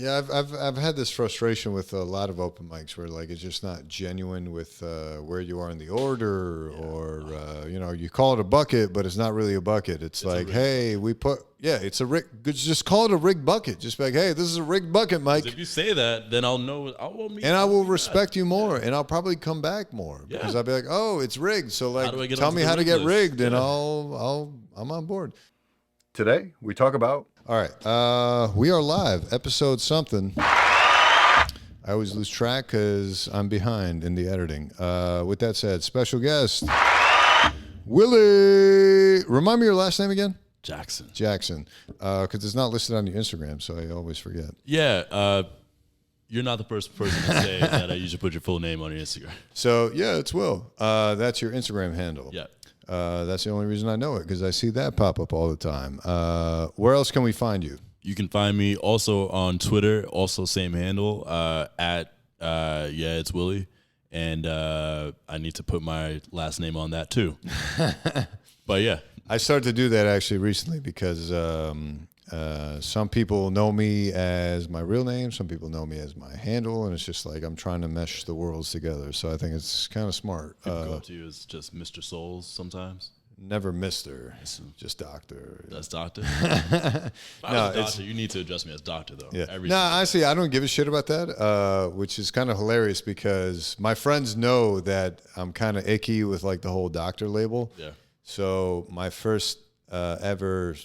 Yeah, I've had this frustration with a lot of open mics where like it's just not genuine with where you are in the order, or you call it a bucket, but it's not really a bucket. It's like, hey, it's a rig. Just call it a rigged bucket. Just be like, hey, this is a rigged bucket, Mike. If you say that, then I'll know. I will respect you more, and I'll probably come back more because I'll be like, oh, it's rigged. So like, tell me how to get rigged, and I'm on board. Today we talk about. All right, we are live, episode something. I always lose track because I'm behind in the editing. With that said, special guest, Willie. Remind me your last name again? Jackson. Because it's not listed on your Instagram, so I always forget. Yeah, you're not the first person to say that I usually put your full name on your Instagram. So, yeah, it's Will. That's your Instagram handle. Yeah. That's the only reason I know it, because I see that pop up all the time. Where else can we find you? You can find me also on Twitter, also same handle, it's Willie. And I need to put my last name on that too. But yeah. I started to do that actually recently because some people know me as my real name, some people know me as my handle, and it's just like I'm trying to mesh the worlds together. So I think it's kind of smart. People go up to you as just Mr. Souls sometimes. Never Mr. Just Doctor. That's Doctor? No, Doctor, you need to address me as Doctor, though. Yeah. No, honestly, I don't give a shit about that, which is kind of hilarious because my friends know that I'm kind of icky with like the whole doctor label. Yeah. So my first ever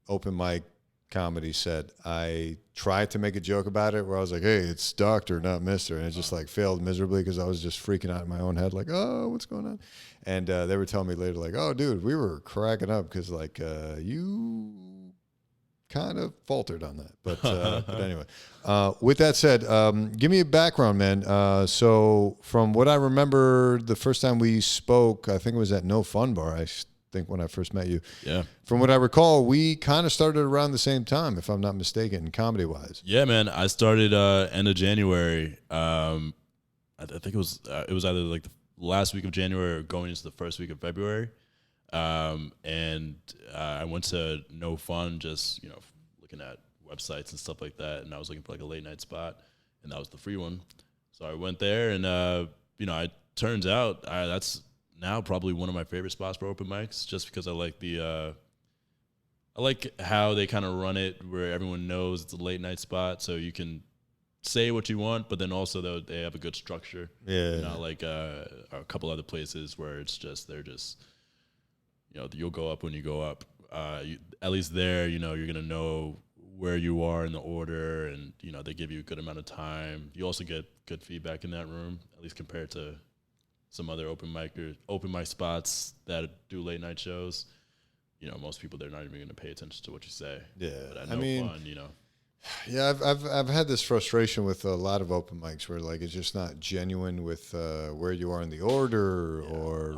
open mic comedy set, I tried to make a joke about it where I was like, hey, it's Doctor, not Mr. And it just like failed miserably because I was just freaking out in my own head like, oh, what's going on? And they were telling me later like, oh, dude, we were cracking up because like you kind of faltered on that. But anyway, with that said, give me a background, man. So from what I remember, the first time we spoke, I think it was at No Fun Bar, I think, when I first met you. Yeah. From what I recall, we kind of started around the same time, if I'm not mistaken, comedy-wise. Yeah, man. I started end of January. I think it was either like the last week of January or going into the first week of February. And I went to No Fun, just looking at websites and stuff like that, and I was looking for like a late night spot, and that was the free one. So I went there, and it turns out that's now probably one of my favorite spots for open mics, just because I like I like how they kind of run it, where everyone knows it's a late night spot, so you can say what you want, but then also they have a good structure. Yeah. Not like a couple other places where they're just you'll go up when you go up. At least there, you're gonna know where you are in the order, and they give you a good amount of time. You also get good feedback in that room, at least compared to some other open mic spots that do late night shows. Most people, they're not even gonna pay attention to what you say. Yeah, but at No Fun, Yeah, I've had this frustration with a lot of open mics where like it's just not genuine with where you are in the order, or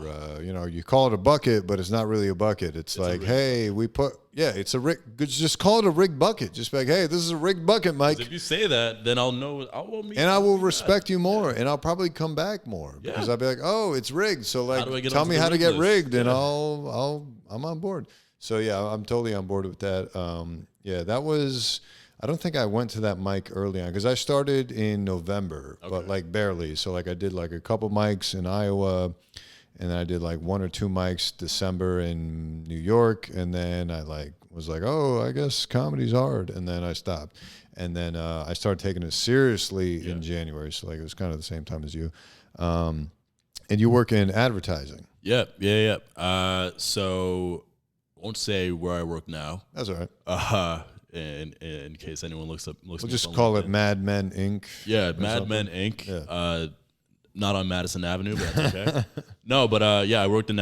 you call it a bucket, but it's not really a bucket. It's like, hey, it's a rig. Just call it a rigged bucket. Just be like, hey, this is a rigged bucket, Mike. If you say that, then I'll know. I will respect you more, and I'll probably come back more because I'll be like, oh, it's rigged. So like, tell me how to get rigged, and I'm on board. So yeah, I'm totally on board with that. That was. I don't think I went to that mic early on because I started in November, but like barely. So like I did like a couple mics in Iowa, and then I did like one or two mics December in New York, and then I was like, oh, I guess comedy's hard, and then I stopped, and then I started taking it seriously in January. So like it was kind of the same time as you, and you work in advertising. Yeah. So I won't say where I work now. That's all right. In case anyone looks we'll just call it Mad Men Inc. Yeah, Mad Men Inc. Yeah. Not on Madison Avenue, but that's okay. No, but I work in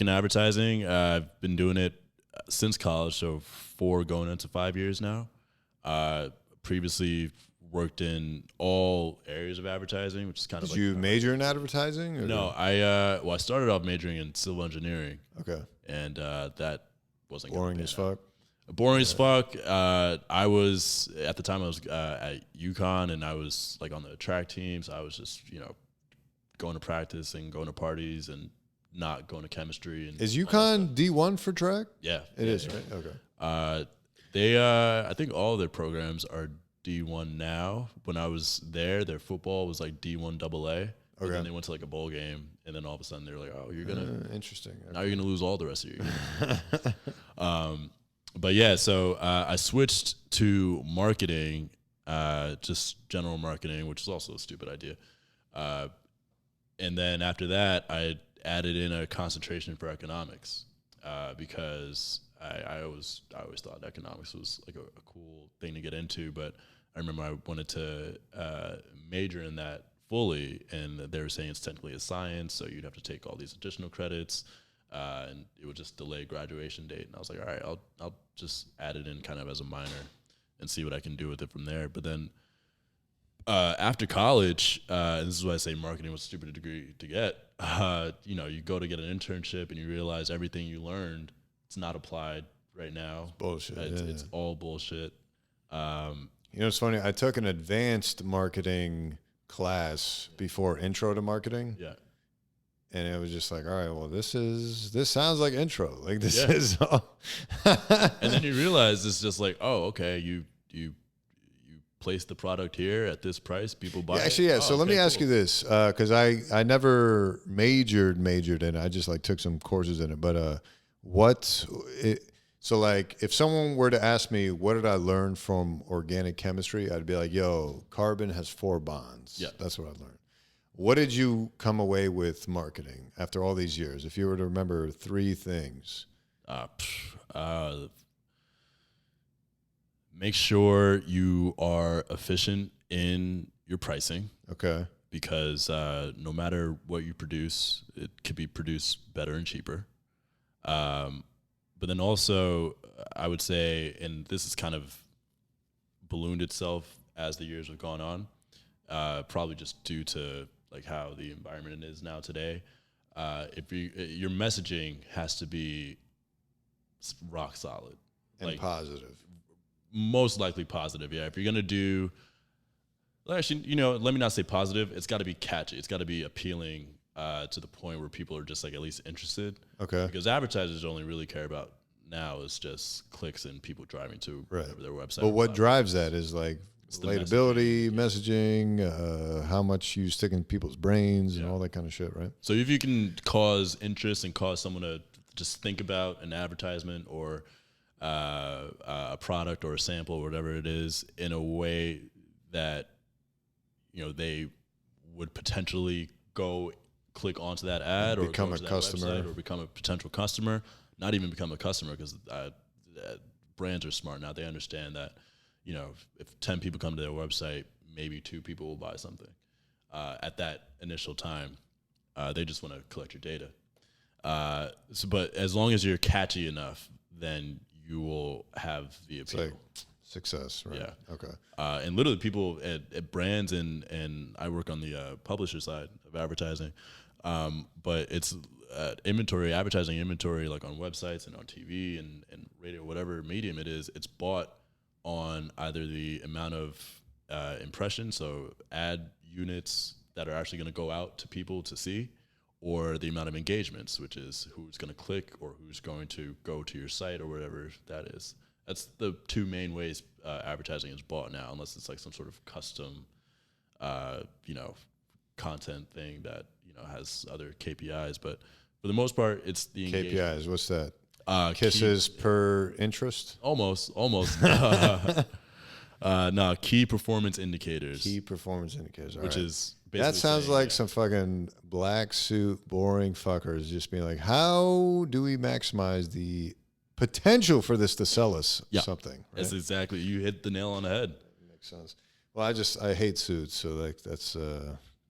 advertising. I've been doing it since college, so 4 going into 5 years now. Previously worked in all areas of advertising, which is kind of. Did you major in advertising? Or no, I started off majoring in civil engineering. Okay. And that wasn't boring as fuck. Boring as fuck. I was at the time I was at UConn, and I was like on the track team. So I was just going to practice and going to parties and not going to chemistry. And is UConn D1 for track? Yeah, it is, right? Okay. I think all their programs are D1 now. When I was there, their football was like D1 AA. And then they went to like a bowl game, and then all of a sudden they're like, "Oh, you're gonna interesting. Now you're gonna lose all the rest of your year." But yeah, so I switched to marketing, just general marketing, which is also a stupid idea. And then after that, I added in a concentration for economics because I always thought economics was like a cool thing to get into, but I remember I wanted to major in that fully, and they were saying it's technically a science, so you'd have to take all these additional credits, and it would just delay graduation date. And I was like, all right, I'll just add it in kind of as a minor and see what I can do with it from there. But then after college, and this is why I say marketing was a stupid degree to get, you go to get an internship and you realize everything you learned, it's not applied right now. It's bullshit. It's all bullshit. It's funny. I took an advanced marketing class before intro to marketing. Yeah. And it was just like, all right, well, this sounds like intro. Like this is all. And then you realize it's just like, oh, okay, you place the product here at this price, people buy it. Actually, yeah. So let me ask you this, because I never majored in it. I just like took some courses in it. But so like if someone were to ask me, what did I learn from organic chemistry? I'd be like, yo, carbon has 4 bonds. Yeah. That's what I learned. What did you come away with marketing after all these years? If you were to remember 3 things. Make sure you are efficient in your pricing. Okay. Because no matter what you produce, it could be produced better and cheaper. But then also, I would say, and this has kind of ballooned itself as the years have gone on, probably just due to like how the environment is now today. If your messaging has to be rock solid and like, positive. Most likely positive, yeah. If you're gonna do, actually, let me not say positive. It's got to be catchy. It's got to be appealing to the point where people are just like at least interested. Okay. Because advertisers only really care about now is just clicks and people driving to their website. But what drives that is like relatability, messaging, how much you stick in people's brains and all that kind of shit, right? So if you can cause interest and cause someone to just think about an advertisement or a product or a sample or whatever it is in a way that they would potentially go click onto that ad or become a customer or become a potential customer, not even become a customer, because brands are smart now. They understand that if 10 people come to their website, maybe 2 people will buy something at that initial time. They just want to collect your data. But as long as you're catchy enough, then you will have the appeal. It's like success, right? Yeah. Okay. And literally people at brands and I work on the publisher side of advertising, but it's advertising inventory, like on websites and on TV and radio, whatever medium it is, it's bought on either the amount of impressions, so ad units that are actually going to go out to people to see, or the amount of engagements, which is who's going to click or who's going to go to your site or whatever that is. That's the 2 main ways advertising is bought now, unless it's like some sort of custom, content thing that has other KPIs. But for the most part, it's the engagement. KPIs. What's that? Kisses per interest? Almost. No, key performance indicators. Key performance indicators. All which right. is that sounds like some fucking black suit, boring fuckers just being like, how do we maximize the potential for this to sell us something? Right? That's exactly. You hit the nail on the head. That makes sense. Well, I hate suits, so like that's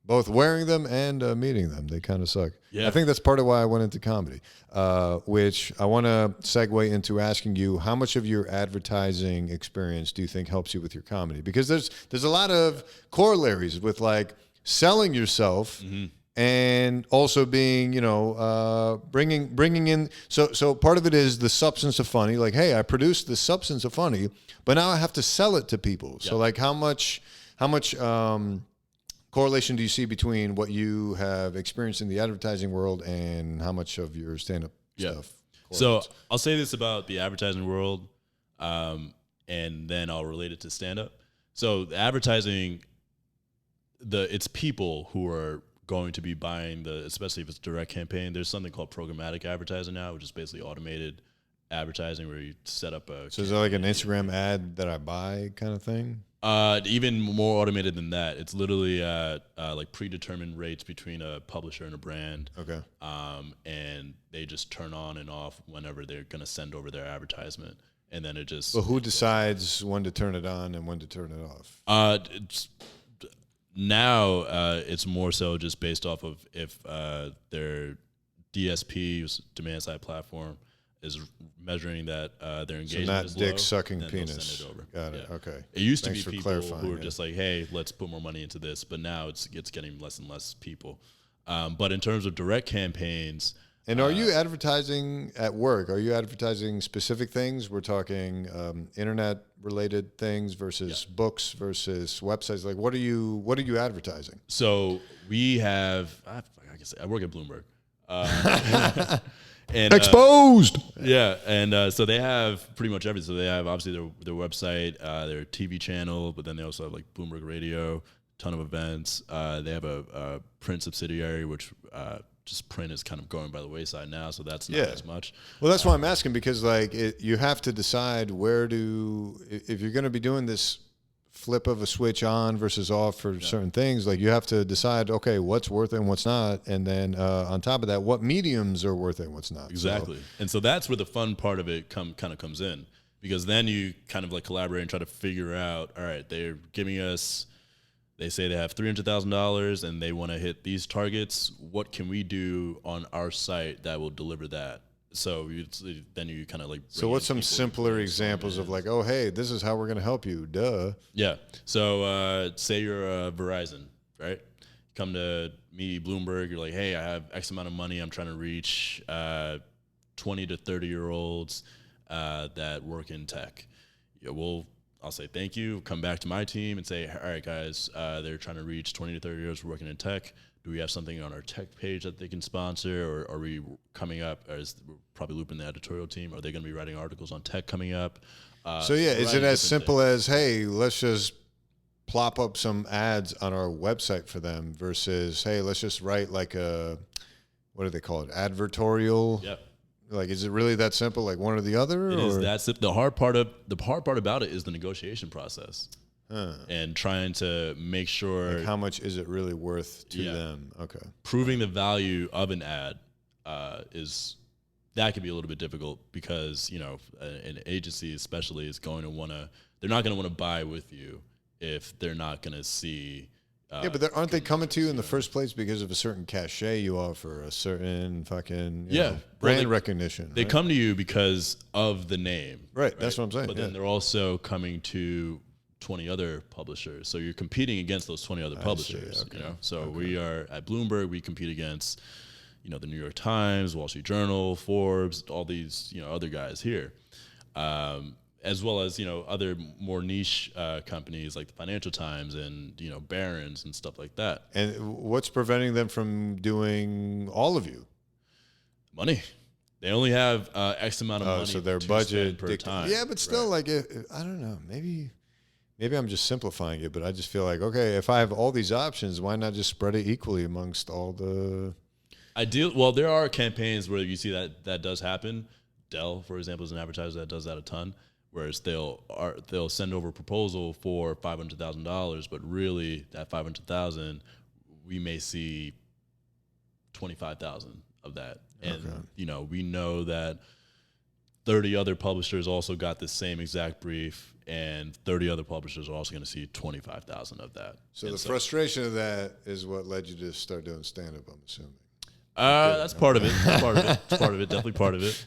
both wearing them and meeting them. They kind of suck. Yeah. I think that's part of why I went into comedy, which I want to segue into asking you, how much of your advertising experience do you think helps you with your comedy? Because there's a lot of corollaries with like selling yourself and also being, bringing in. So part of it is the substance of funny. Like, hey, I produced the substance of funny, but now I have to sell it to people. Yep. So like how much correlation do you see between what you have experienced in the advertising world and how much of your stand-up stuff? So I'll say this about the advertising world, and then I'll relate it to stand-up. So advertising, it's people who are going to be buying especially if it's direct campaign. There's something called programmatic advertising now, which is basically automated advertising where you set up a. So is that like an Instagram ad that I buy kind of thing? Even more automated than that. It's literally like predetermined rates between a publisher and a brand. Okay. And they just turn on and off whenever they're going to send over their advertisement. And then it just. But who decides when to turn it on and when to turn it off? Now it's more so just based off of if their DSP, demand side platform, is measuring that their engagement so not is dick low, sucking then penis. Send it over. Got it. Okay. It used Thanks to be for people who were yeah. just like, hey, let's put more money into this. But now it's getting less and less people. But in terms of direct campaigns. And are you advertising at work? Are you advertising specific things? We're talking internet-related things versus books versus websites. Like, what are you advertising? So we have, I work at Bloomberg. And, Exposed. So they have pretty much everything. So they have obviously their website, their TV channel, but then they also have like Bloomberg Radio, ton of events. They have a print subsidiary, which just print is kind of going by the wayside now, so that's not as much. Well, that's why I'm asking, because like you have to decide if you're going to be doing this flip of a switch on versus off for certain things, like you have to decide, okay, what's worth it and what's not, and then on top of that, what mediums are worth it and what's not. Exactly. So, and so that's where the fun part of it kind of comes in, because then you kind of like collaborate and try to figure out, all right, they're giving us. They say they have $300,000 and they want to hit these targets. What can we do on our site that will deliver that? So then you kind of like. So what's some simpler examples of like, oh, hey, this is how we're going to help you. Duh. Yeah. So say you're Verizon, right? Come to me, Bloomberg. You're like, hey, I have X amount of money. I'm trying to reach 20 to 30-year-olds that work in tech. Yeah, I'll say thank you, come back to my team and say, all right, guys, they're trying to reach 20 to 30 years working in tech. Do we have something on our tech page that they can sponsor? Or are we coming up, we're probably looping the editorial team? Are they going to be writing articles on tech coming up? Is it as simple as, hey, let's just plop up some ads on our website for them versus, hey, let's just write like what do they call it? Advertorial? Yep. Like, is it really that simple? Like one or the other? It is that simple. The hard part about it is the negotiation process, and trying to make sure. Like how much is it really worth to them? Okay. Proving the value of an ad that can be a little bit difficult, because an agency especially is going to want to. They're not going to want to buy with you if they're not going to see. But aren't they coming to you in the first place because of a certain cachet you offer, a certain fucking brand recognition? They come to you because of the name. Right, that's what I'm saying. But then they're also coming to 20 other publishers. So you're competing against those 20 other publishers. Okay. So we are at Bloomberg, we compete against the New York Times, Wall Street Journal, Forbes, all these other guys here. As well as other more niche companies like the Financial Times and Barron's and stuff like that. And what's preventing them from doing all of you? Money. They only have X amount of money. So their budget per time. Yeah, but still, like I don't know. Maybe I'm just simplifying it, but I just feel like, okay, if I have all these options, why not just spread it equally amongst all the? Well, there are campaigns where you see that does happen. Dell, for example, is an advertiser that does that a ton. Whereas they'll send over a proposal for $500,000, but really that $500,000, we may see 25,000 of that, and we know that 30 other publishers also got the same exact brief, and 30 other publishers are also going to see 25,000 of that. So the frustration of that is what led you to start doing stand-up, I'm assuming. That's part of it. That's part of it. It's part of it. Definitely part of it.